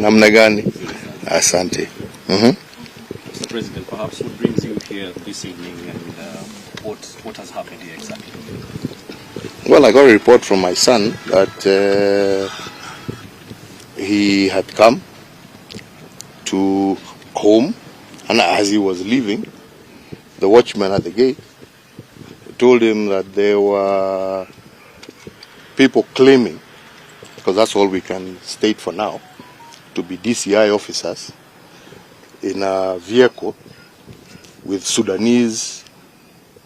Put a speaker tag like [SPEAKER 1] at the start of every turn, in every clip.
[SPEAKER 1] namna gani? Asante.
[SPEAKER 2] Mr. President, perhaps what brings you here this evening and what has happened here exactly?
[SPEAKER 1] Well, I got a report from my son that he had come to home, and as he was leaving, the watchman at the gate told him that there were people claiming, because that's all we can state for now, to be DCI officers in a vehicle with Sudanese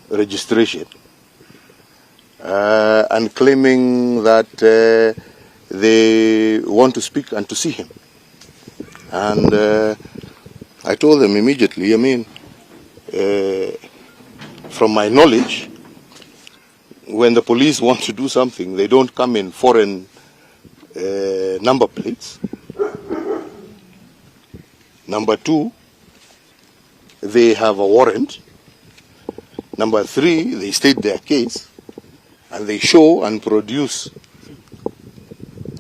[SPEAKER 1] registration, and claiming that they want to speak and to see him. And I told them immediately, I mean, from my knowledge, when the police want to do something, they don't come in foreign number plates. Number two, they have a warrant. Number three, they state their case, and they show and produce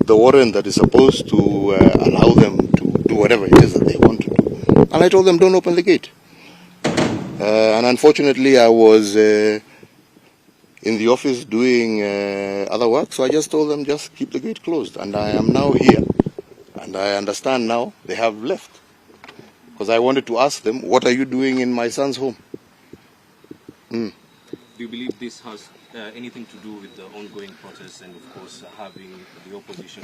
[SPEAKER 1] the warrant that is supposed to allow them to do whatever it is that they want to do. And I told them, don't open the gate. And unfortunately, I was in the office doing other work, so I just told them, just keep the gate closed. And I am now here, and I understand now they have left. Because I wanted to ask them, what are you doing in my son's home?
[SPEAKER 2] Do you believe this has anything to do with the ongoing protests and, of course, having the opposition?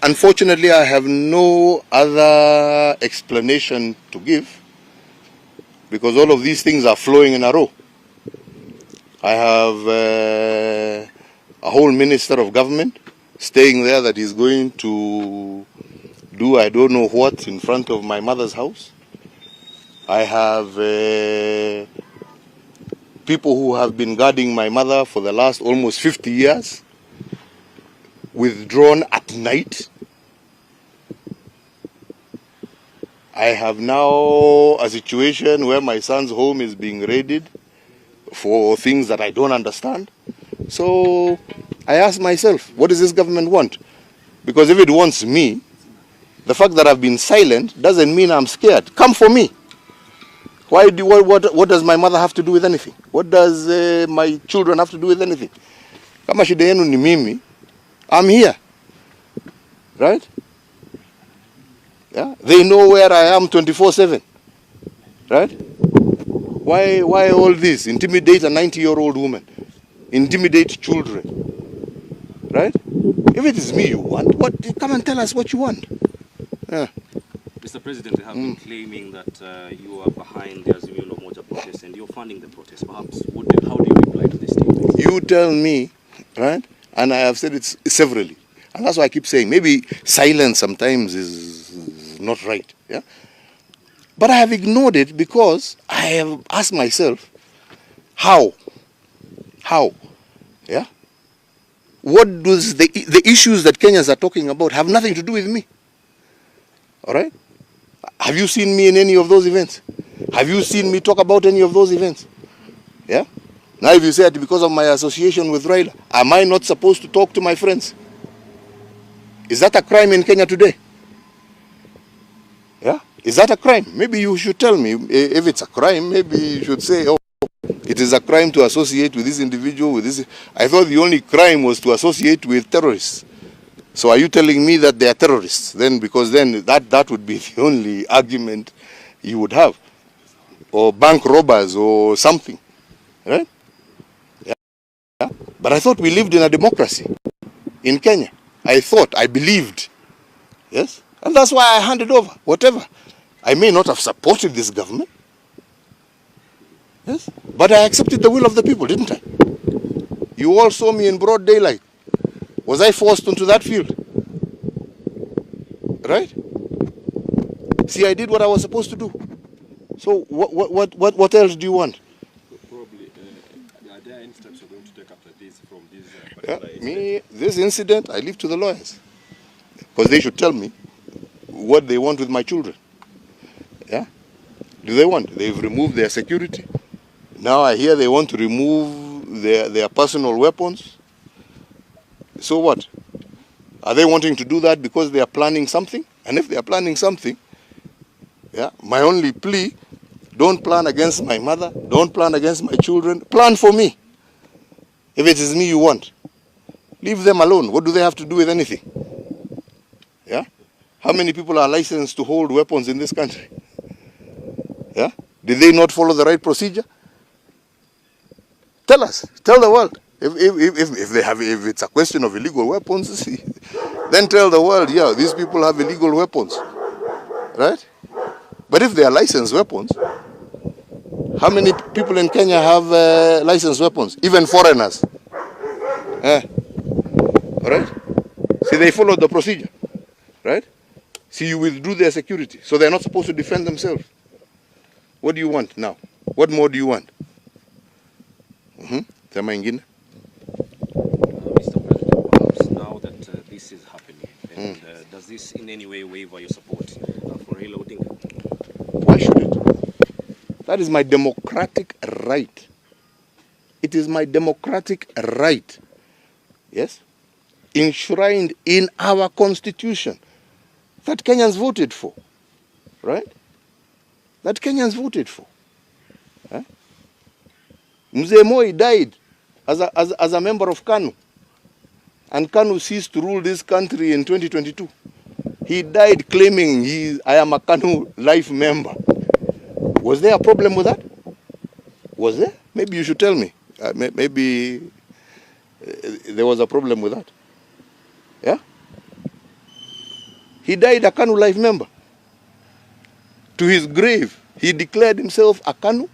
[SPEAKER 1] Unfortunately, I have no other explanation to give, because all of these things are flowing in a row. I have a whole minister of government staying there that is going to do I don't know what in front of my mother's house. I have people who have been guarding my mother for the last almost 50 years, withdrawn at night. I have now a situation where my son's home is being raided for things that I don't understand. So I ask myself, what does this government want? Because if it wants me, the fact that I've been silent doesn't mean I'm scared. Come for me. What does my mother have to do with anything? What does my children have to do with anything? Kama shida yenu ni mimi, I'm here. Right? Yeah? They know where I am 24/7. Right? Why all this? Intimidate a 90-year-old woman. Intimidate children. Right? If it is me you want, come and tell us what you want. Yeah.
[SPEAKER 2] Mr. President, they have been claiming that you are behind the Azimio protest and you're funding the protest. Perhaps, how do you reply to this statement?
[SPEAKER 1] You tell me, right? And I have said it severally. And that's why I keep saying, maybe silence sometimes is not right. Yeah? But I have ignored it because I have asked myself, how? How? Yeah? What does the issues that Kenyans are talking about have nothing to do with me? All right? Have you seen me in any of those events? Have you seen me talk about any of those events? Yeah? Now if you say that because of my association with Raila, am I not supposed to talk to my friends? Is that a crime in Kenya today? Yeah? Is that a crime? Maybe you should tell me. If it's a crime, maybe you should say, oh, it is a crime to associate with this individual, with this. I thought the only crime was to associate with terrorists. So are you telling me that they are terrorists? Then, because then that would be the only argument you would have. Or bank robbers or something. Right? Yeah. But I thought we lived in a democracy in Kenya. I believed. Yes? And that's why I handed over whatever. I may not have supported this government. Yes? But I accepted the will of the people, didn't I? You all saw me in broad daylight. Was I forced onto that field? Right? See, I did what I was supposed to do. So what else do you want?
[SPEAKER 3] Probably, are there any steps you're going to take after this from this particular
[SPEAKER 1] incident? This incident, I leave to the lawyers. Because they should tell me what they want with my children. Yeah? Do they want? They've removed their security. Now I hear they want to remove their personal weapons. So what? Are they wanting to do that because they are planning something? And if they are planning something, yeah, my only plea, don't plan against my mother, don't plan against my children, plan for me. If it is me you want, leave them alone. What do they have to do with anything? Yeah? How many people are licensed to hold weapons in this country? Yeah? Did they not follow the right procedure? Tell us, tell the world. If it's a question of illegal weapons, then tell the world, yeah, these people have illegal weapons, right? But if they are licensed weapons, how many people in Kenya have licensed weapons? Even foreigners. All right? See, they followed the procedure, right? See, you withdrew their security, so they're not supposed to defend themselves. What do you want now? What more do you want? Sema ingine?
[SPEAKER 2] Mr. President, perhaps now that this is happening, and does this in any way waiver your support for Raila Odinga?
[SPEAKER 1] Why should it? That is my democratic right. It is my democratic right, yes, enshrined in our constitution that Kenyans voted for, right? That Kenyans voted for. Eh? Mzee Moi died as a member of KANU, and KANU ceased to rule this country in 2022. He died claiming I am a KANU life member. Was there a problem with that? Was there? Maybe you should tell me. Maybe there was a problem with that. Yeah? He died a KANU life member. To his grave, he declared himself a KANU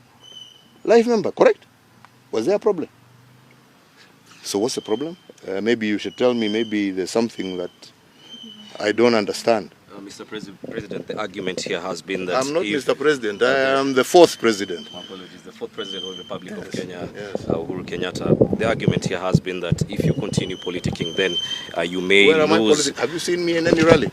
[SPEAKER 1] life member, correct? Was there a problem? So what's the problem? Maybe you should tell me, maybe there's something that I don't understand.
[SPEAKER 2] Mr. President, the argument here has been that...
[SPEAKER 1] I'm not Mr. President, I am the fourth president.
[SPEAKER 2] My apologies, the fourth president of the Republic of
[SPEAKER 1] Yes,
[SPEAKER 2] Kenya,
[SPEAKER 1] yes.
[SPEAKER 2] Uhuru Kenyatta. The argument here has been that if you continue politicking, then you may
[SPEAKER 1] Where am I
[SPEAKER 2] lose...
[SPEAKER 1] Have you seen me in any rally?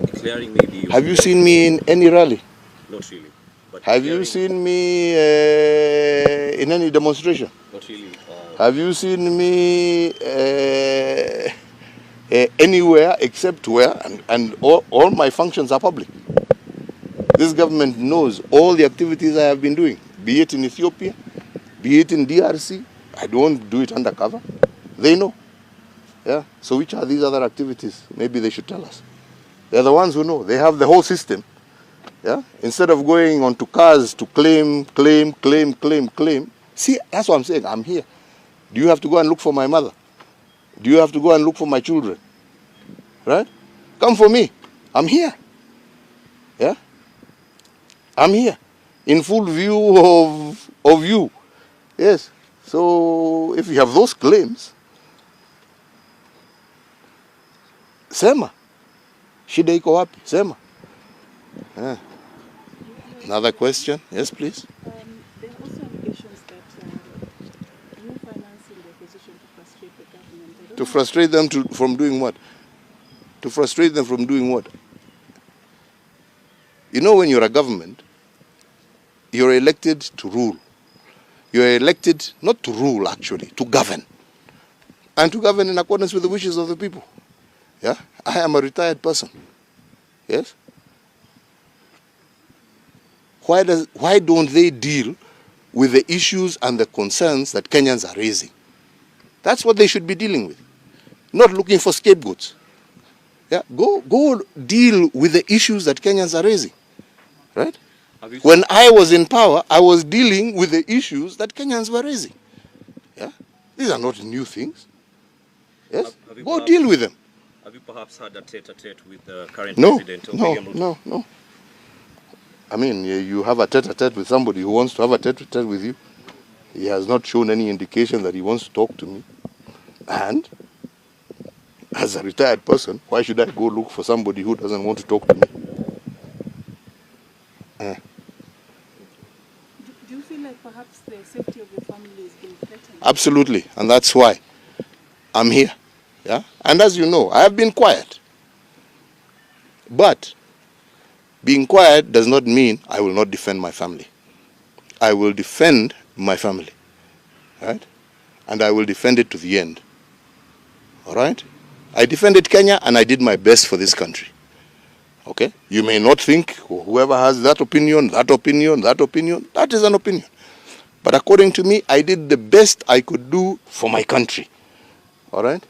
[SPEAKER 2] Declaring maybe...
[SPEAKER 1] Have you seen me in any rally?
[SPEAKER 2] Not really. But
[SPEAKER 1] Have you seen me in any demonstration?
[SPEAKER 2] Not really.
[SPEAKER 1] Have you seen me anywhere except where, and all my functions are public. This government knows all the activities I have been doing, be it in Ethiopia, be it in DRC. I don't do it undercover. They know. Yeah. So which are these other activities? Maybe they should tell us. They're the ones who know. They have the whole system. Yeah. Instead of going onto cars to claim. See, that's what I'm saying. I'm here. Do you have to go and look for my mother? Do you have to go and look for my children? Right? Come for me. I'm here. Yeah? I'm here. In full view of you. Yes. So if you have those claims, sema. Shida iko wapi? Sema. Yeah. Another question? Yes, please.
[SPEAKER 4] There are also allegations that you financing the opposition to frustrate the government.
[SPEAKER 1] To frustrate them from doing what? To frustrate them from doing what? You know, when you're a government, you're elected to rule. You're elected not to rule, actually, to govern. And to govern in accordance with the wishes of the people. Yeah? I am a retired person. Yes? Why don't they deal with the issues and the concerns that Kenyans are raising? That's what they should be dealing with. Not looking for scapegoats. Yeah? Go deal with the issues that Kenyans are raising. Right? When I was in power, I was dealing with the issues that Kenyans were raising. Yeah? These are not new things. Yes? Go deal with them.
[SPEAKER 2] Have you perhaps had a tete-a-tete with the current
[SPEAKER 1] No,
[SPEAKER 2] president of William Ruto?
[SPEAKER 1] no. I mean, you have a tete-a-tete with somebody who wants to have a tete-a-tete with you. He has not shown any indication that he wants to talk to me. And as a retired person, why should I go look for somebody who doesn't want to talk to me?
[SPEAKER 4] Do you feel like perhaps the safety of your family is being threatened?
[SPEAKER 1] Absolutely, and that's why I'm here. Yeah? And as you know, I have been quiet. But being quiet does not mean I will not defend my family. I will defend my family. Right? And I will defend it to the end. All right? I defended Kenya and I did my best for this country. Okay? You may not think, whoever has that opinion, that is an opinion. But according to me, I did the best I could do for my country. All right?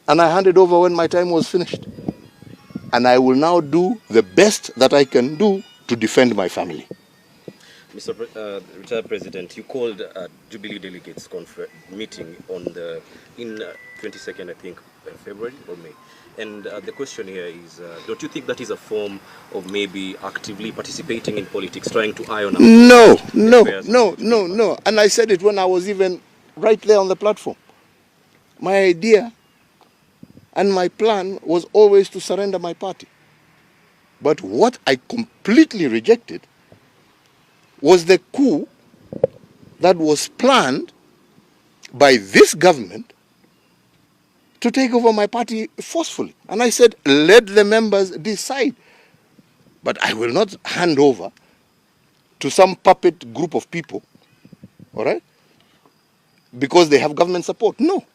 [SPEAKER 1] And I handed over when my time was finished. And I will now do the best that I can do to defend my family.
[SPEAKER 2] Mr. Retired President, you called a Jubilee delegates meeting in 22nd, I think, February or May. And the question here is, don't you think that is a form of maybe actively participating in politics, trying to iron out?
[SPEAKER 1] No. And I said it when I was even right there on the platform. My idea and my plan was always to surrender my party. But what I completely rejected was the coup that was planned by this government to take over my party forcefully. And I said, let the members decide. But I will not hand over to some puppet group of people, all right, because they have government support. No,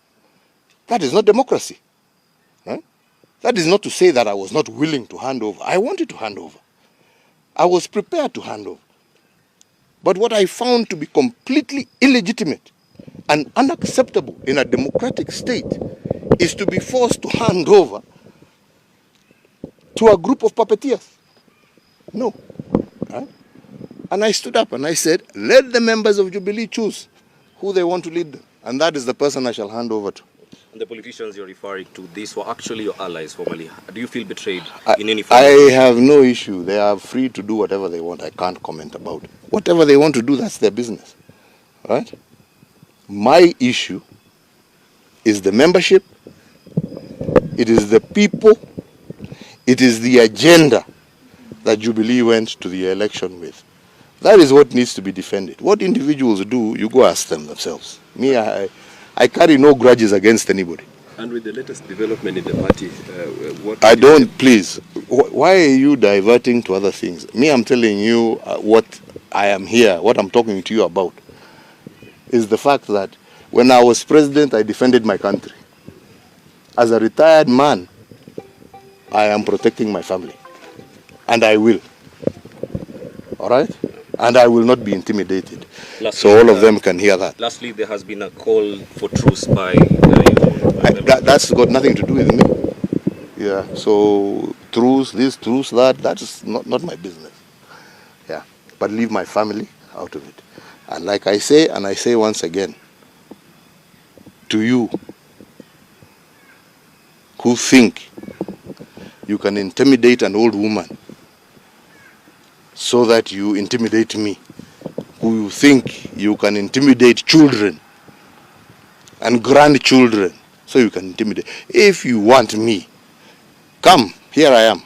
[SPEAKER 1] that is not democracy. Right? That is not to say that I was not willing to hand over. I wanted to hand over. I was prepared to hand over. But what I found to be completely illegitimate and unacceptable in a democratic state is to be forced to hand over to a group of puppeteers. No. Right? And I stood up and I said, let the members of Jubilee choose who they want to lead them. And that is the person I shall hand over to.
[SPEAKER 2] And the politicians you're referring to, these were actually your allies formerly. Do you feel betrayed in any
[SPEAKER 1] form? I have no issue. They are free to do whatever they want. I can't comment about it. Whatever they want to do, that's their business. Right? My issue is the membership. It is the people. It is the agenda that Jubilee went to the election with. That is what needs to be defended. What individuals do, you go ask them themselves. Me, I carry no grudges against anybody.
[SPEAKER 3] And with the latest development in the party, what...
[SPEAKER 1] I don't, please. Why are you diverting to other things? Me, I'm telling you what I am here, what I'm talking to you about, is the fact that when I was president, I defended my country. As a retired man, I am protecting my family. And I will. All right? And I will not be intimidated. Lastly, so all of them can hear that.
[SPEAKER 2] Lastly, there has been a call for truce by...
[SPEAKER 1] that's got nothing to do with me. Yeah, so truce, this, truce, that's not my business. Yeah, but leave my family out of it. And like I say, and I say once again, to you who think you can intimidate an old woman so that you intimidate me, who think you can intimidate children and grandchildren so you can intimidate. If you want me, come, here I am.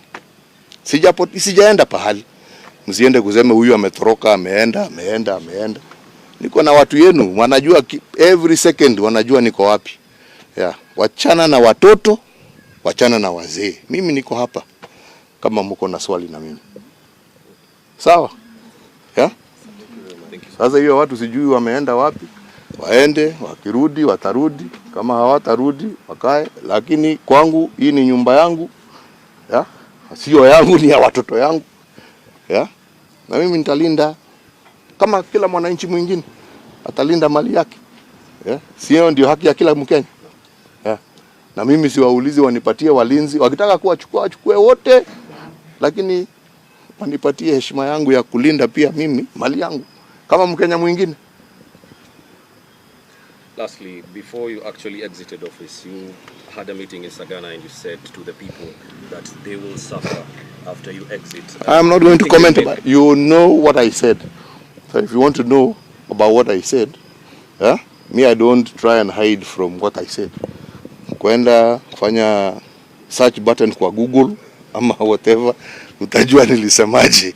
[SPEAKER 1] Sijaenda pahali. Msiende kusema huyu ametoroka, ameenda. Niko na watu yenu, wanajua every second wanajua niko wapi. Yeah. Wachana na watoto, wachana na wazee. Mimi niko hapa kama mko na swali na mimi. Sawa? Yeah? Sasa hiyo watu sijui wameenda wapi. Waende, wakirudi, watarudi. Kama hawatarudi, wakae. Lakini kwangu, hii ni nyumba yangu. Yeah? Sio yangu, ni ya watoto yangu. Yeah? Na mimi nitalinda kama kila mwananchi mwingine atalinda mali yake. Yeah? Sio ndio haki ya kila Mkenya. Yeah? Na mimi siwaulizi wanipatie walinzi. Wakitaka kuwachukua wachukue wote. Lakini wanipatie heshima yangu ya kulinda pia mimi mali yangu kama Mkenya mwingine.
[SPEAKER 2] Lastly, before you actually exited office, you had a meeting in Sagana and you said to the people that they will suffer after you exit.
[SPEAKER 1] I'm not going to comment about it. You know what I said. So if you want to know about what I said, yeah? Me, I don't try and hide from what I said. Kwenda kufanya search button kwa Google ama whatever, utajua nilisemaje.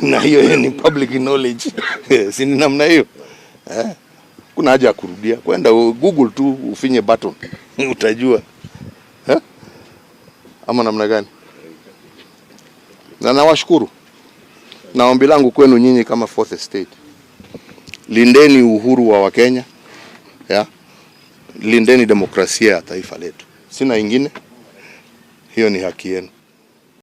[SPEAKER 1] Na hiyo ni public knowledge. Si ni namna hiyo. Kuna haja ya kurudia. Kwenda Google tu ufinye button. Utajua. Ama namna gani? Na nawashukuru. Na ombi langu kwenu nyinyi kama fourth estate. Lindeni uhuru wa Wakenya. Yeah? Lindeni demokrasia ya taifa letu. Sina ingine. hiyo ni haki yenu.